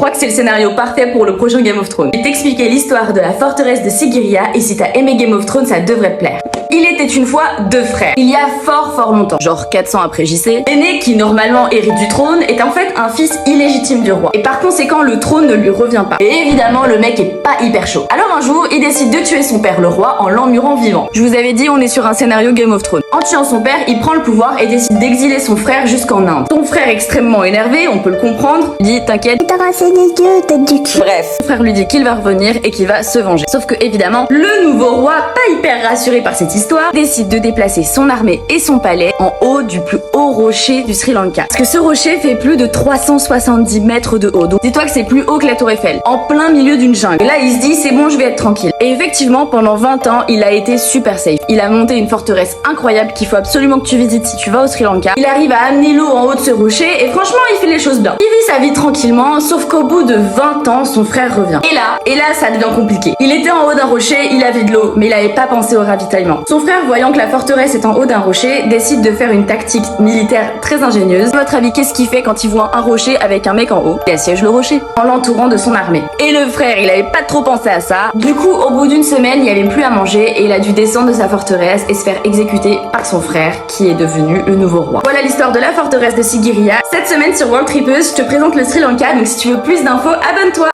crois que c'est le scénario parfait pour le prochain Game of Thrones. Je vais t'expliquer l'histoire de la forteresse de Sigiriya et si t'as aimé Game of Thrones, ça devrait te plaire. Il était une fois deux frères. Il y a fort longtemps, genre 400 après JC, l'aîné qui normalement hérite du trône est en fait un fils illégitime du roi. Et par conséquent, le trône ne lui revient pas. Et évidemment, le mec est pas hyper chaud. Alors un jour, il décide de tuer son père le roi en l'emmurant vivant. Je vous avais dit, on est sur un scénario Game of Thrones. En tuant son père, il prend le pouvoir et décide d'exiler son frère jusqu'en Inde. Son frère extrêmement énervé, on peut le comprendre, lui dit t'inquiète, T'auras assez dégueu, tête du cul. bref, son frère lui dit qu'il va revenir et qu'il va se venger. Sauf que évidemment, le nouveau roi, pas hyper rassuré par cette histoire, décide de déplacer son armée et son palais en haut du plus haut rocher du Sri Lanka. Parce que ce rocher fait plus de 370 mètres de haut. Donc dis-toi que c'est plus haut que la tour Eiffel, en plein milieu d'une jungle. Et là, il se dit c'est bon, je vais être tranquille. Et effectivement, pendant 20 ans, il a été super safe. Il a monté une forteresse incroyable qu'il faut absolument que tu visites si tu vas au Sri Lanka. Il arrive à amener l'eau en haut de ce rocher et franchement, il fait les choses bien. Il vit sa vie tranquillement, sauf qu'au bout de 20 ans, son frère revient. Et là, ça devient compliqué. Il était en haut d'un rocher, il avait de l'eau, mais il avait pas pensé au ravitaillement. Son frère, voyant que la forteresse est en haut d'un rocher, décide de faire une tactique militaire très ingénieuse. À votre avis, qu'est-ce qu'il fait quand il voit un rocher avec un mec en haut? Il assiège le rocher, en l'entourant de son armée. Et le frère, il avait pas trop pensé à ça. Du coup, au bout d'une semaine, il n'y avait plus à manger et il a dû descendre de sa forteresse et se faire exécuter par son frère, qui est devenu le nouveau roi. Voilà l'histoire de la forteresse de Sigiriya. Cette semaine sur World Tripeuse, je te présente le Sri Lanka, donc si tu veux plus d'infos, abonne-toi!